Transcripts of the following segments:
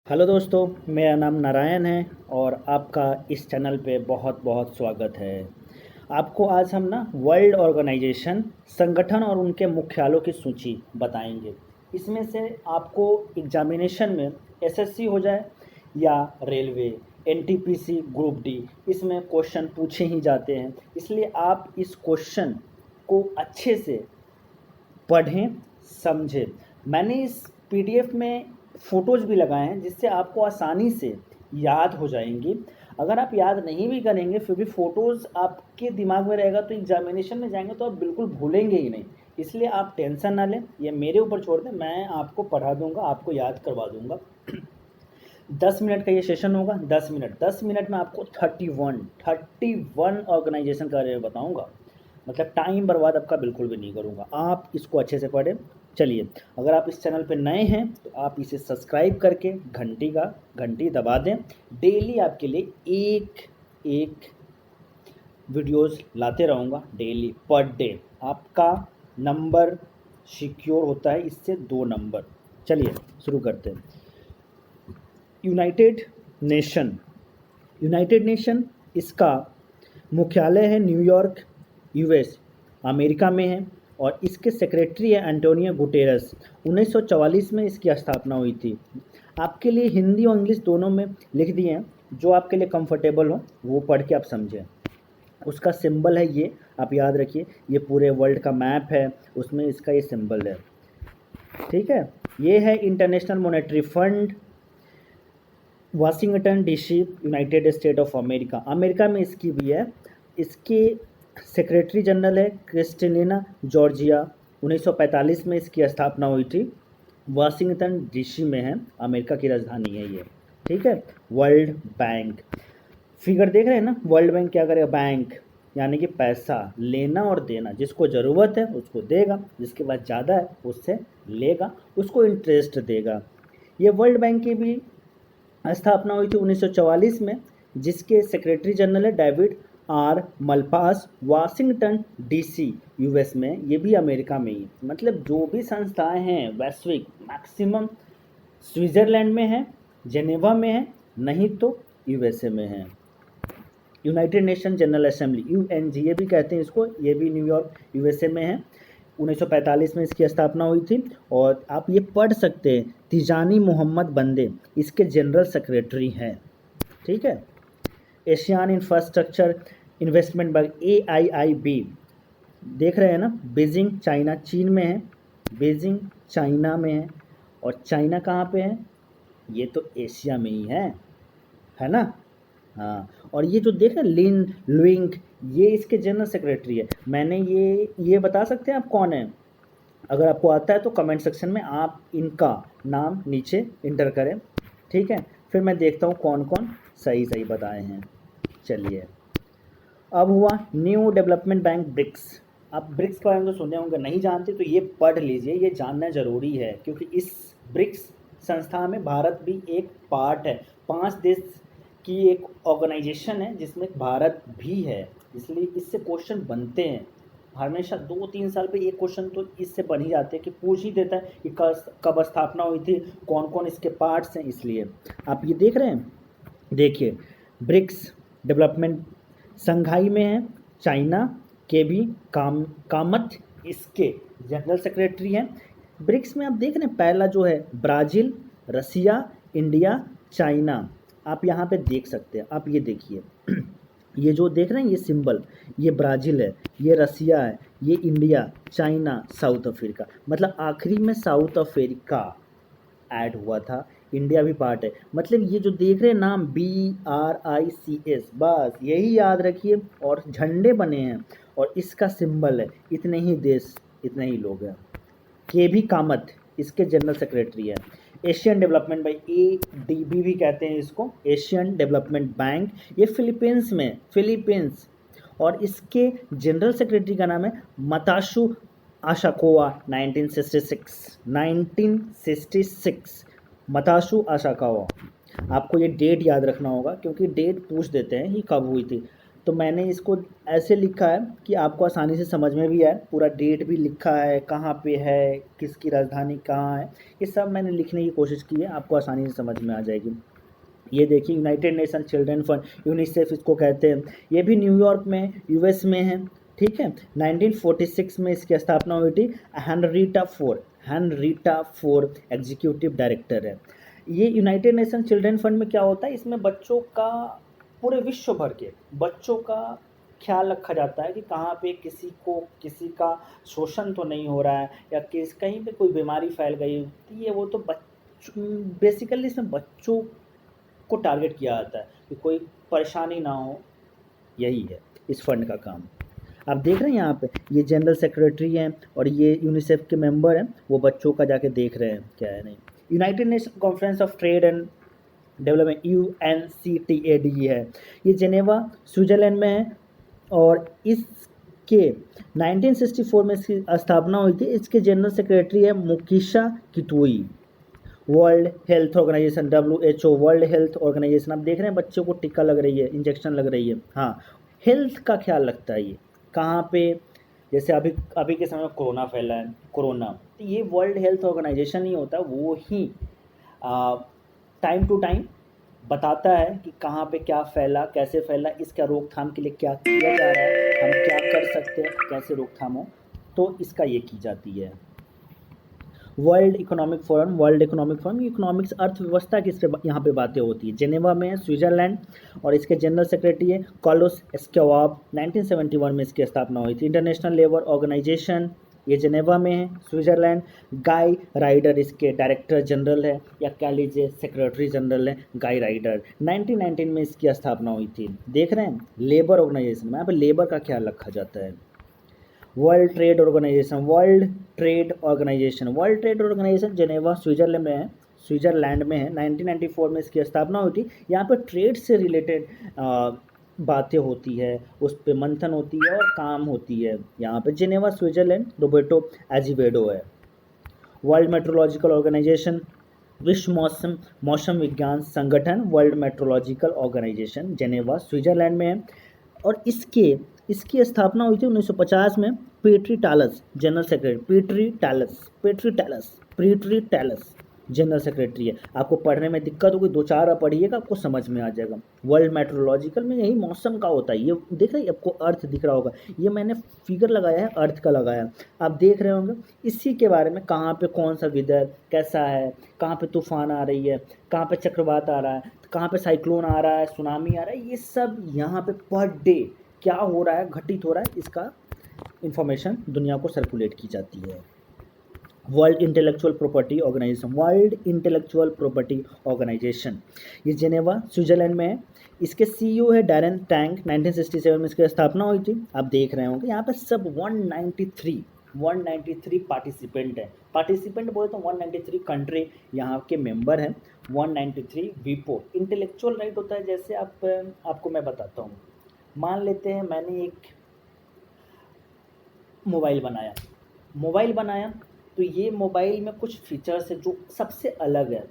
Hello दोस्तों, मेरा नाम नारायण है और आपका इस चैनल पे बहुत बहुत स्वागत है। आपको आज हम ना वर्ल्ड ऑर्गेनाइजेशन संगठन और उनके मुख्यालयों की सूची बताएंगे। इसमें से आपको एग्जामिनेशन में एसएससी हो जाए या रेलवे, एनटीपीसी, ग्रुप डी, इसमें क्वेश्चन पूछे ही जाते हैं। इसलिए आप इस क्वेश्चन को अच्छे से पढ़ें, समझें। मैंने इस पीडीएफ में फ़ोटोज़ भी लगाए हैं जिससे आपको आसानी से याद हो जाएंगी। अगर आप याद नहीं भी करेंगे फिर भी फ़ोटोज़ आपके दिमाग में रहेगा तो एग्जामिनेशन में जाएंगे तो आप बिल्कुल भूलेंगे ही नहीं। इसलिए आप टेंशन ना लें, ये मेरे ऊपर छोड़ दें, मैं आपको पढ़ा दूंगा, आपको याद करवा दूंगा। 10 मिनट का ये सेशन होगा। 10 मिनट में आपको 31 ऑर्गेनाइजेशन के बारे में बताऊंगा। मतलब टाइम बर्बाद आपका बिल्कुल भी नहीं करूंगा। आप इसको अच्छे से पढ़ें। चलिए, अगर आप इस चैनल पे नए हैं तो आप इसे सब्सक्राइब करके घंटी दबा दें। डेली आपके लिए एक एक वीडियोस लाते रहूँगा, डेली पर डे। आपका नंबर सिक्योर होता है इससे 2 नंबर। चलिए शुरू करते हैं। यूनाइटेड नेशन, यूनाइटेड नेशन इसका मुख्यालय है न्यूयॉर्क, यूएस, अमेरिका में है। और इसके सेक्रेटरी है एंटोनियो गुटेरस। 1944 में इसकी स्थापना हुई थी। आपके लिए हिंदी और इंग्लिश दोनों में लिख दिए हैं, जो आपके लिए कंफर्टेबल हो वो पढ़ के आप समझें। उसका सिंबल है ये, आप याद रखिए। ये पूरे वर्ल्ड का मैप है, उसमें इसका ये सिंबल है। ठीक है, ये है international monetary fund, Washington DC, United state of America. America में इसकी भी है। इसके सेक्रेटरी जनरल है क्रिस्टलिना जॉर्जिया। 1945 में इसकी स्थापना हुई थी। वाशिंगटन डीसी में है, अमेरिका की राजधानी है ये। ठीक है। वर्ल्ड बैंक, फिगर देख रहे हैं ना। वर्ल्ड बैंक क्या करेगा? बैंक यानी कि पैसा लेना और देना। जिसको ज़रूरत है उसको देगा, जिसके पास ज़्यादा है उससे लेगा, उसको इंटरेस्ट देगा। ये वर्ल्ड बैंक की भी स्थापना हुई थी 1944 में, जिसके सेक्रेटरी जनरल है David R Malpass. Washington DC US में, ये भी अमेरिका में ही। मतलब जो भी संस्थाएं हैं वैश्विक, मैक्सिमम स्विट्ज़रलैंड में है, जेनेवा में है, नहीं तो यूएसए में है। यूनाइटेड नेशन जनरल असेंबली, यूएनजी ये भी कहते हैं इसको, ये भी न्यूयॉर्क यूएसए में है। 1945 में इसकी स्थापना हुई थी। और आप ये पढ़ सकते हैं, तिजानी मोहम्मद बंदे इसके जनरल सेक्रेटरी हैं। ठीक है। Asian infrastructure investment bank, AIIB, देख रहे हैं ना। बीजिंग चाइना, चीन में है। बीजिंग चाइना में है। और चाइना कहाँ पे है? ये तो एशिया में ही है ना। हाँ, और ये जो देख रहे हैं लिन लुइंग, ये इसके जनरल सेक्रेटरी है। मैंने ये बता सकते हैं आप कौन है? अगर आपको आता है तो कमेंट सेक्शन में आप इनका नाम नीचे इंटर करें। ठीक है, फिर मैं देखता हूँ कौन कौन सही सही बताए हैं। चलिए, अब हुआ न्यू डेवलपमेंट बैंक, ब्रिक्स। आप ब्रिक्स के बारे में तो सुने होंगे, नहीं जानते तो ये पढ़ लीजिए, ये जानना ज़रूरी है। क्योंकि इस ब्रिक्स संस्था में भारत भी एक पार्ट है। 5 देश की एक ऑर्गेनाइजेशन है जिसमें भारत भी है। इसलिए इससे क्वेश्चन बनते हैं हमेशा। 2-3 साल पे एक क्वेश्चन तो इससे बन ही जाते हैं कि पूछ ही देता है कि कब स्थापना हुई थी, कौन कौन इसके पार्ट्स हैं। इसलिए आप ये देख रहे हैं, देखिए ब्रिक्स डेवलपमेंट संघाई में है। चाइना के भी कामत इसके जनरल सेक्रेटरी हैं। ब्रिक्स में आप देख रहे हैं, पहला जो है ब्राज़ील, रसिया, इंडिया, चाइना। आप यहाँ पे देख सकते हैं, आप ये देखिए ये जो देख रहे हैं ये सिंबल, ये ब्राज़ील है, ये रसिया है, ये इंडिया, चाइना, साउथ अफ्रीका। मतलब आखिरी में साउथ अफ्रीका ऐड हुआ था। इंडिया भी पार्ट है। मतलब ये जो देख रहे हैं नाम BRICS, बस यही याद रखिए। और झंडे बने हैं और इसका सिंबल है। इतने ही देश, इतने ही लोग हैं। के भी कामत इसके जनरल सेक्रेटरी है। एशियन डेवलपमेंट बैंक, ADB भी कहते हैं इसको, एशियन डेवलपमेंट बैंक। ये फिलीपींस में, फिलीपींस। और इसके जनरल सेक्रेटरी का नाम है मताशु आशाकोवा। 1966 मताशु आशाकोवा। आपको ये डेट याद रखना होगा क्योंकि डेट पूछ देते हैं कि कब हुई थी। तो मैंने इसको ऐसे लिखा है कि आपको आसानी से समझ में भी आए, पूरा डेट भी लिखा है, कहाँ पे है, किसकी राजधानी कहाँ है, ये सब मैंने लिखने की कोशिश की है, आपको आसानी से समझ में आ जाएगी। ये देखिए United nation children fund, UNICEF इसको कहते हैं, ये भी न्यूयॉर्क में यूएस में है, ठीक है। 1946 में इसकी स्थापना हुई थी। हैनरीटा फोर एग्जीक्यूटिव डायरेक्टर है। ये यूनाइटेड नेशन चिल्ड्रन फंड में क्या होता है, इसमें बच्चों का, पूरे विश्व भर के बच्चों का ख्याल रखा जाता है कि कहाँ पे किसी का शोषण तो नहीं हो रहा है, या कहीं पे कोई बीमारी फैल गई होती है, वो तो बेसिकली इसमें बच्चों को टारगेट किया जाता है कि कोई परेशानी ना हो, यही है इस फंड का काम। आप देख रहे हैं यहाँ पे ये जनरल सेक्रेटरी हैं और ये यूनिसेफ के मेंबर हैं, वो बच्चों का जाके देख रहे हैं क्या है नहीं। United nation conference of trade and development UNCTAD है, ये जेनेवा स्विट्ज़रलैंड में है और इसके 1964 में इसकी स्थापना हुई थी। इसके जनरल सेक्रेटरी है Mukhisa Kituyi. World Health Organisation WHO, World Health Organisation, आप देख रहे हैं बच्चों को टीका लग रही है, इंजेक्शन लग रही है, हाँ, हेल्थ का ख्याल रखता है ये। कहाँ पे, जैसे अभी के समय में कोरोना फैला है, कोरोना, तो ये वर्ल्ड हेल्थ ऑर्गेनाइजेशन ही होता है, वो ही टाइम टू टाइम बताता है कि कहाँ पे क्या फैला, कैसे फैला, इसका रोकथाम के लिए क्या किया जा रहा है, हम क्या कर सकते हैं, कैसे रोकथाम हो, तो इसका ये की जाती है। वर्ल्ड इकोनॉमिक फोरम इकोनॉमिक्स अर्थव्यवस्था की इस पे यहाँ पे बातें होती है। जेनेवा में है, स्विट्जरलैंड, और इसके जनरल सेक्रेटरी है कार्लोस एस्क्वाब। 1971 में इसकी स्थापना हुई थी। इंटरनेशनल लेबर ऑर्गेनाइजेशन, ये जेनेवा में है, स्विट्जरलैंड। गाई राइडर इसके डायरेक्टर जनरल है, या कह लीजिए सेक्रेटरी जनरल है, गाई राइडर। 1919 में इसकी स्थापना हुई थी। देख रहे हैं लेबर ऑर्गेनाइजेशन में यहाँ पे लेबर का ख्याल रखा जाता है। World Trade Organization Geneva Switzerland में है। 1994 में इसकी स्थापना हुई थी। यहाँ पर ट्रेड से रिलेटेड बातें होती है, उस पर मंथन होती है और काम होती है। यहाँ पे जेनेवा स्विट्जरलैंड, रोबर्टो एजिवेडो है। वर्ल्ड मेट्रोलॉजिकल ऑर्गेनाइजेशन, विश्व मौसम विज्ञान संगठन, World Meteorological Organization Geneva Switzerland में है, और इसकी स्थापना हुई थी 1950 में। Petteri Taalas general secretary, Petteri Taalas general secretary है। आपको पढ़ने में दिक्कत होगी, 2-4 बार पढ़िएगा, आपको समझ में आ जाएगा। वर्ल्ड मेट्रोलॉजिकल में यही मौसम का होता है। ये देख रहे हैं, आपको अर्थ दिख रहा होगा, ये मैंने फिगर लगाया है, अर्थ का लगाया, आप देख रहे होंगे। इसी के बारे में कहाँ पे कौन सा वेदर कैसा है, कहाँ पे तूफान आ रही है, कहाँ पे चक्रवात आ रहा है, कहाँ पे साइक्लोन आ रहा है, सुनामी आ रहा है, ये सब यहाँ पे पर डे क्या हो रहा है, घटित हो रहा है, इसका इंफॉर्मेशन दुनिया को सर्कुलेट की जाती है। वर्ल्ड इंटेलेक्चुअल प्रॉपर्टी ऑर्गेनाइजेशन, ये जेनेवा स्विट्जरलैंड में है। इसके CEO है डैरेन टैंक। 1967 में इसकी स्थापना हुई थी। आप देख रहे होंगे यहाँ पे सब 193 पार्टिसिपेंट बोले तो 193 कंट्री यहाँ के मेंबर हैं। 193 वीपो इंटेलेक्चुअल राइट होता है। जैसे आपको मैं बताता हूँ, मान लेते हैं मैंने एक मोबाइल बनाया, तो ये मोबाइल में कुछ फीचर्स है जो सबसे अलग है,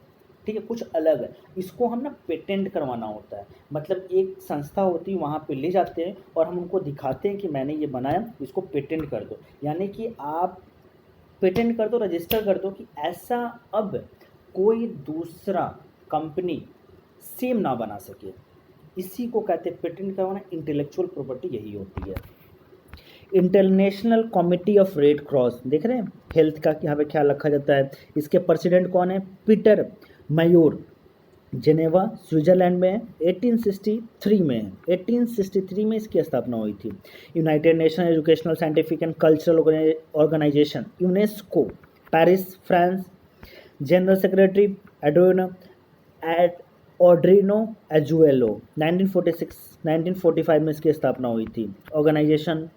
ठीक है, कुछ अलग है, इसको हम ना पेटेंट करवाना होता है। मतलब एक संस्था होती है, वहाँ पे ले जाते हैं और हम उनको दिखाते हैं कि मैंने ये बनाया, इसको पेटेंट कर दो। यानी कि आप पेटेंट कर दो, रजिस्टर कर दो कि ऐसा अब कोई दूसरा कंपनी सेम ना बना सके। इसी को कहते हैं पेटेंट करवाना। इंटेलेक्चुअल प्रॉपर्टी यही होती है। International committee of red cross, देख रहे हैं, हेल्थ का यहाँ पे ख्याल रखा जाता है। इसके प्रेसिडेंट कौन है? पीटर मयूर, जेनेवा स्विट्जरलैंड में है। 1863 में है, 1863 में इसकी स्थापना हुई थी। United Nation Educational Scientific and Cultural Organisation, UNESCO, Paris France. General secretary Audrey Azoulay. 1945 में इसकी स्थापना हुई थी। Organisation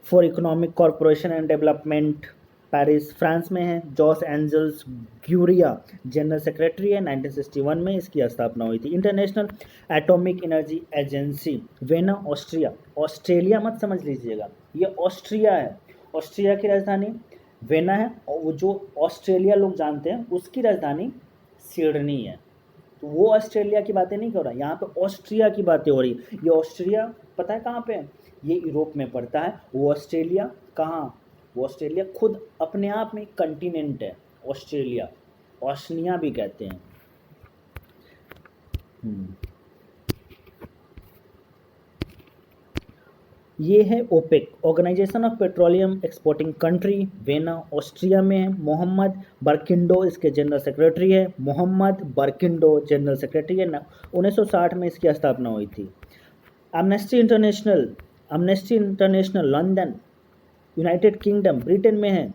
for Economic Corporation and Development, Paris France में है। Jose Angel Gurria general secretary है। 1961 में इसकी स्थापना हुई थी। International Atomic Energy Agency, Vienna Australia मत समझ लीजिएगा, ये ऑस्ट्रिया है। ऑस्ट्रिया की राजधानी वेना है, और वो जो ऑस्ट्रेलिया लोग जानते हैं उसकी राजधानी सिडनी है। तो वो ऑस्ट्रेलिया की बातें नहीं कर रहा, यहाँ पे ऑस्ट्रिया की बातें हो रही है। ये ऑस्ट्रिया पता है कहाँ पे है? ये यूरोप में पड़ता है। वो ऑस्ट्रेलिया कहाँ? वो ऑस्ट्रेलिया खुद अपने आप में एक कंटिनेंट है ऑस्ट्रेलिया, ओशनिया भी कहते हैं। ये है OPEC, organization of petroleum exporting country, Vienna Austria में है। मोहम्मद बर्किंडो इसके जनरल सेक्रेटरी है। मोहम्मद बर्किंडो जनरल सेक्रेटरी है। 1960 में इसकी स्थापना हुई थी। Amnesty international London United kingdom Britain में है।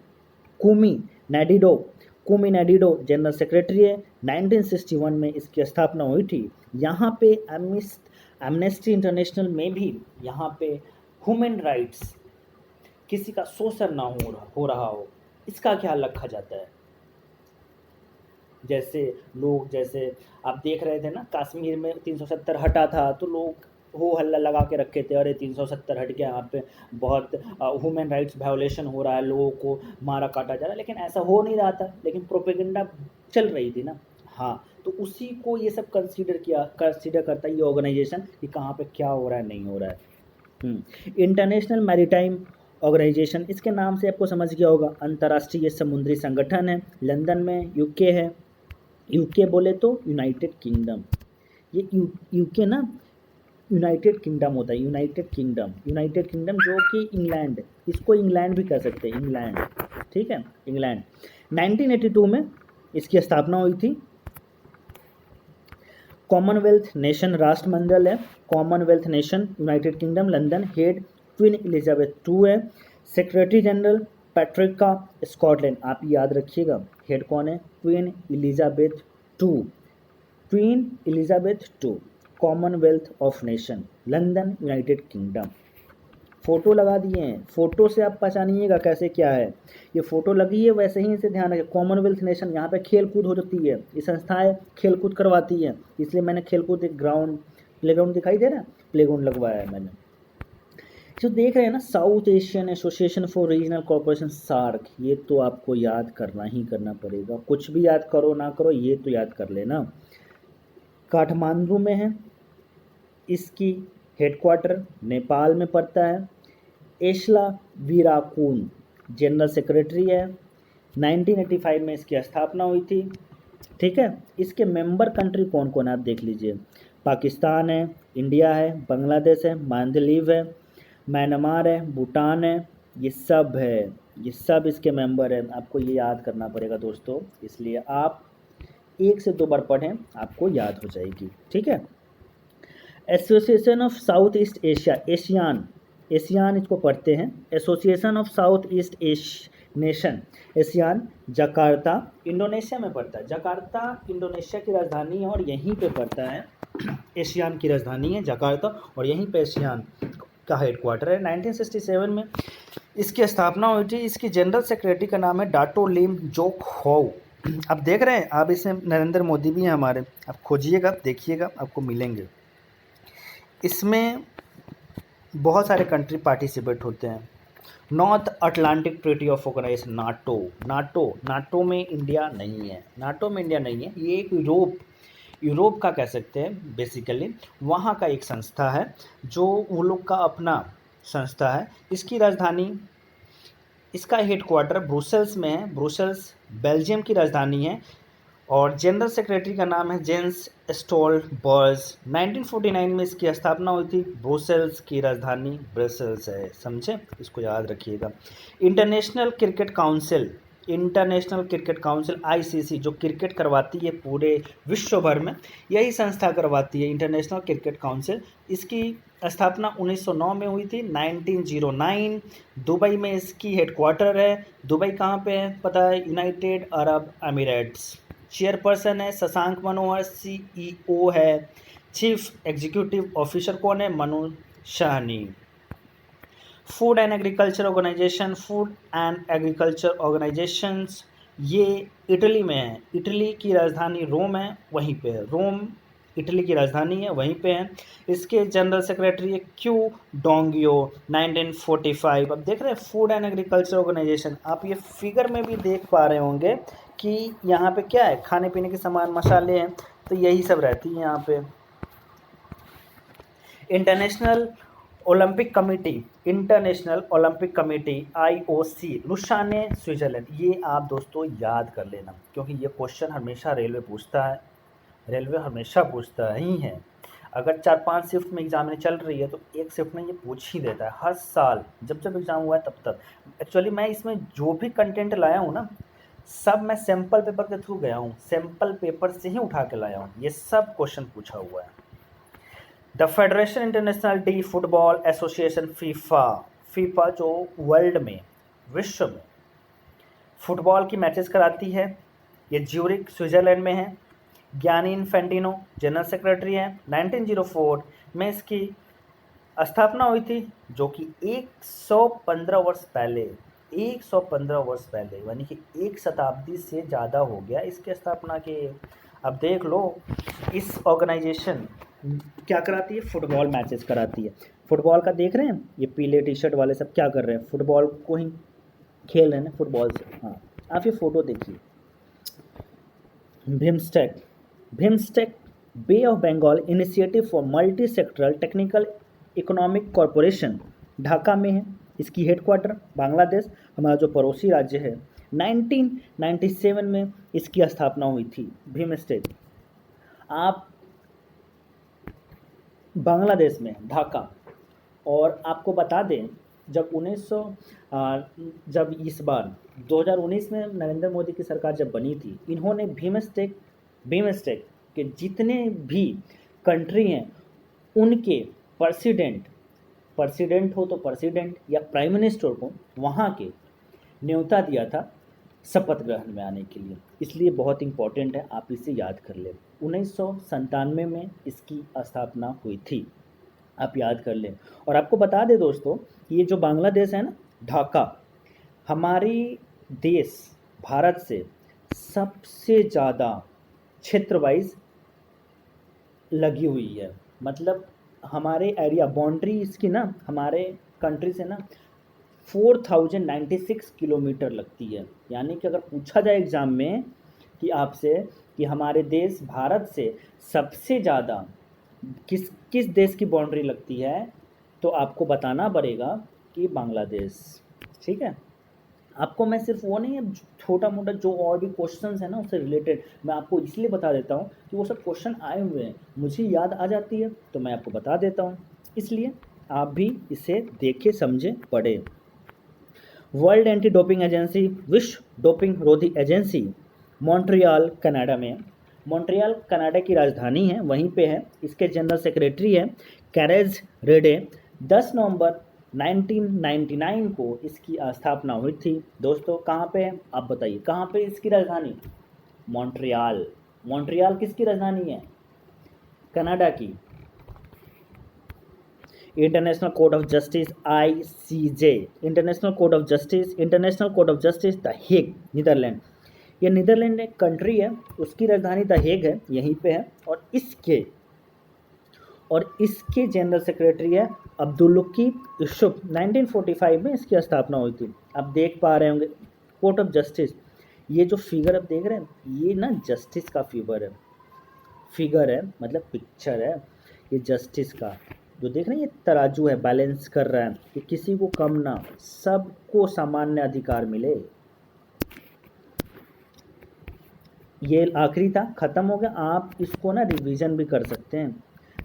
कुमी नैडिडो जनरल सेक्रेटरी है। 1961 में इसकी स्थापना हुई थी। यहाँ पे एमनेस्टी इंटरनेशनल में भी यहाँ पे ह्यूमन राइट्स, किसी का शोषण ना हो रहा हो, इसका ख्याल रखा जाता है। जैसे आप देख रहे थे ना, कश्मीर में 370 हटा था तो लोग हो हल्ला लगा के रखे थे, अरे 370 हट गया, यहाँ पे बहुत ह्यूमन राइट्स वायोलेशन हो रहा है, लोगों को मारा काटा जा रहा है। लेकिन ऐसा हो नहीं रहा था, लेकिन प्रोपेगेंडा चल रही थी ना। हाँ, तो उसी को ये सब कंसीडर करता है ये ऑर्गेनाइजेशन कि कहाँ पे क्या हो रहा है, नहीं हो रहा है। इंटरनेशनल मैरीटाइम ऑर्गेनाइजेशन, इसके नाम से आपको समझ गया होगा, अंतर्राष्ट्रीय समुद्री संगठन है। लंदन में, यूके है। यूके बोले तो यूनाइटेड किंगडम, ये यूके ना यूनाइटेड किंगडम होता है। यूनाइटेड किंगडम जो कि इंग्लैंड, इसको इंग्लैंड भी कह सकते हैं, इंग्लैंड, ठीक है, इंग्लैंड। 1982 में इसकी स्थापना हुई थी। कॉमनवेल्थ नेशन राष्ट्रमंडल है। Commonwealth nation United kingdom London, head queen Elizabeth II है। सेक्रेटरी जनरल पैट्रिका स्कॉटलैंड, आप याद रखिएगा, हेड कौन है? Queen Elizabeth II। Commonwealth of nation London United kingdom. Photo लगा दिए हैं, फ़ोटो से आप पहचानिएगा कैसे क्या है। ये फ़ोटो लगी है, वैसे ही इसे ध्यान रखें। कॉमनवेल्थ नेशन, यहाँ पे खेल कूद होती है, ये संस्थाएं खेल कूद करवाती हैं, इसलिए मैंने खेल कूद एक प्लेग्राउंड दिखाई दे रहा है, प्लेग्राउंड लगवाया है मैंने। जो देख रहे हैं ना, South Asian association for regional corporation, SAARC, ये तो आपको याद करना ही करना पड़ेगा, कुछ भी याद करो ना करो, ये तो याद कर लेना। काठमांडू में है, इसकी हेडक्वार्टर नेपाल में पड़ता है। एशला वीराकून जनरल सेक्रेटरी है। 1985 में इसकी स्थापना हुई थी, ठीक है। इसके मेंबर कंट्री कौन कौन है आप देख लीजिए, पाकिस्तान है, इंडिया है, बांग्लादेश है, मालदीव है, म्यांमार है, भूटान है, ये सब इसके मेंबर हैं। आपको ये याद करना पड़ेगा दोस्तों, इसलिए आप 1 से 2 बार पढ़ें, आपको याद हो जाएगी, ठीक है। Association of south east Asia, ASEAN इसको पढ़ते हैं। Association of south east nation, ASEAN, Jakarta Indonesia में पड़ता है। जकार्ता इंडोनेशिया की राजधानी है और यहीं पे पड़ता है। एशियान की राजधानी है जकार्ता और यहीं पे एशियान का हेडक्वार्टर है। 1967 में इसकी स्थापना हुई थी। इसकी जनरल सेक्रेटरी का नाम है डाटो लिम जोक होव। आप देख रहे हैं, आप इसमें नरेंद्र मोदी भी हैं हमारे, आप खोजिएगा, देखिएगा, आपको मिलेंगे। इसमें बहुत सारे कंट्री पार्टिसिपेट होते हैं। North Atlantic treaty of organization, NATO में इंडिया नहीं है। ये एक यूरोप का कह सकते हैं बेसिकली, वहाँ का एक संस्था है जो वो लोग का अपना संस्था है। इसकी राजधानी, इसका हेडक्वार्टर ब्रुसेल्स में है। ब्रुसेल्स बेल्जियम की राजधानी है और जनरल सेक्रेटरी का नाम है जेंस स्टोलबर्ग। 1949 में इसकी स्थापना हुई थी। ब्रुसेल्स की राजधानी ब्रसेल्स है, समझे, इसको याद रखिएगा। इंटरनेशनल क्रिकेट काउंसिल ICC जो क्रिकेट करवाती है पूरे विश्व भर में, यही संस्था करवाती है, इंटरनेशनल क्रिकेट काउंसिल। इसकी स्थापना 1909 में हुई थी। 1909 दुबई में इसकी हेडक्वार्टर है। दुबई कहाँ पे है पता है? United Arab Emirates. चेयरपर्सन है शशांक मनोहर, CEO है, चीफ एग्जीक्यूटिव ऑफिसर कौन है? Manu Shahani. Food and agriculture organisations, ये इटली में है। इटली की राजधानी रोम है, वहीं पे है। रोम इटली की राजधानी है, वहीं पे है। इसके जनरल सेक्रेटरी है क्यू डोंगियो। 1945, अब देख रहे हैं फूड एंड एग्रीकल्चर ऑर्गेनाइजेशन, आप ये फिगर में भी देख पा रहे होंगे कि यहाँ पे क्या है, खाने पीने के सामान, मसाले हैं, तो यही सब रहती है यहाँ पे। International Olympic committee IOC, Lausanne Switzerland. ये आप दोस्तों याद कर लेना, क्योंकि ये क्वेश्चन हमेशा रेलवे पूछता है, रेलवे हमेशा पूछता ही है। अगर 4-5 शिफ्ट में एग्जाम चल रही है तो एक शिफ्ट में ये पूछ ही देता है हर साल, जब जब एग्ज़ाम हुआ है तब तक। एक्चुअली मैं इसमें जो भी कंटेंट लाया हूँ ना, सब मैं सैम्पल पेपर के थ्रू गया हूँ, सैम्पल पेपर से ही उठा के लाया हूँ, ये सब क्वेश्चन पूछा हुआ है। The federation international D football association FIFA जो वर्ल्ड में, विश्व में फुटबॉल की मैचेस कराती है, ये ज्यूरिक स्विट्ज़रलैंड में है। गियानी इन्फेंटिनो जनरल सेक्रेटरी हैं। 1904 में इसकी स्थापना हुई थी, जो कि 115 वर्ष पहले, 115 वर्ष पहले, यानी कि एक शताब्दी से ज़्यादा हो गया इसके स्थापना के। अब देख लो, इस ऑर्गेनाइजेशन क्या कराती है, फुटबॉल मैचेस कराती है। फुटबॉल का देख रहे हैं, ये पीले टी शर्ट वाले सब क्या कर रहे हैं, फुटबॉल को ही खेल रहे हैं ना, फुटबॉल से। हाँ, आप ये फ़ोटो देखिए, BIMSTEC bay of Bengal initiative for multi sectoral technical economic corporation Dhaka में है। इसकी हेडक्वार्टर बांग्लादेश, हमारा जो पड़ोसी राज्य है। 1997 में इसकी स्थापना हुई थी, बिम्स्टेक। आप बांग्लादेश में, ढाका। और आपको बता दें, जब जब इस बार 2019 में नरेंद्र मोदी की सरकार जब बनी थी, इन्होंने बिम्स्टेक के जितने भी कंट्री हैं उनके प्रेसिडेंट हो तो प्रेसिडेंट या प्राइम मिनिस्टर को वहाँ के न्योता दिया था शपथ ग्रहण में आने के लिए। इसलिए बहुत इम्पोर्टेंट है, आप इसे याद कर लें। 1997 में इसकी स्थापना हुई थी, आप याद कर लें। और आपको बता दें दोस्तों, ये जो बांग्लादेश है ना, ढाका, हमारी देश भारत से सबसे ज़्यादा क्षेत्र वाइज लगी हुई है। मतलब हमारे एरिया बाउंड्री इसकी ना, हमारे कंट्री से ना 4096 किलोमीटर लगती है। यानी कि अगर पूछा जाए एग्ज़ाम में कि आपसे कि हमारे देश भारत से सबसे ज़्यादा किस किस देश की बाउंड्री लगती है, तो आपको बताना पड़ेगा कि बांग्लादेश। ठीक है, आपको मैं सिर्फ वो नहीं है, छोटा मोटा जो और भी क्वेश्चंस है ना उससे रिलेटेड मैं आपको इसलिए बता देता हूँ कि वो सब क्वेश्चन आए हुए हैं, मुझे याद आ जाती है तो मैं आपको बता देता हूँ। इसलिए आप भी इसे देखे समझे पढ़े। वर्ल्ड एंटी डोपिंग एजेंसी, विश्व डोपिंग रोधी एजेंसी, मॉन्ट्रियल कनाडा में। मॉन्ट्रियल कनाडा की राजधानी है, वहीं पे है। इसके जनरल सेक्रेटरी है कैरेज रेडे। 10 नवंबर 1999 को इसकी स्थापना हुई थी। दोस्तों कहाँ पे है, आप बताइए कहाँ पे इसकी राजधानी, मॉन्ट्रियल। मॉन्ट्रियल किसकी राजधानी है, कनाडा की। International court of justice ICJ, international court of justice the Hague, Netherland. ये नीदरलैंड एक कंट्री है, उसकी राजधानी द हेग है, यहीं पे है। और इसके जनरल सेक्रेटरी है अब्दुल्लकीब यूसुफ। 1945 में इसकी स्थापना हुई थी। आप देख पा रहे होंगे कोर्ट ऑफ जस्टिस, ये जो फिगर आप देख रहे हैं, ये ना जस्टिस का फिगर है, मतलब पिक्चर है ये जस्टिस का। जो देख रहे हैं ये तराजू है, बैलेंस कर रहा है कि किसी को कम ना, सबको सामान्य अधिकार मिले। ये आखिरी था, ख़त्म हो गया। आप इसको ना रिवीजन भी कर सकते हैं,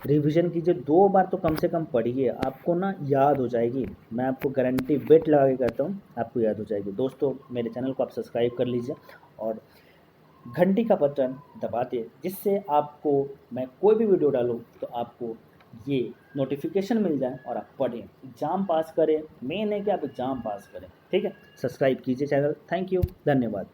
रिवीजन कीजिए 2 बार तो कम से कम पढ़िए, आपको ना याद हो जाएगी। मैं आपको गारंटी बेट लगा के कहता हूँ, आपको याद हो जाएगी। दोस्तों मेरे चैनल को आप सब्सक्राइब कर लीजिए और घंटी का बटन दबा दें, जिससे आपको मैं कोई भी वीडियो डालूँ तो आपको ये नोटिफिकेशन मिल जाए और आप पढ़ें, एग्ज़ाम पास करें। मेन है कि आप एग्ज़ाम पास करें। ठीक है, सब्सक्राइब कीजिए चैनल। थैंक यू, धन्यवाद।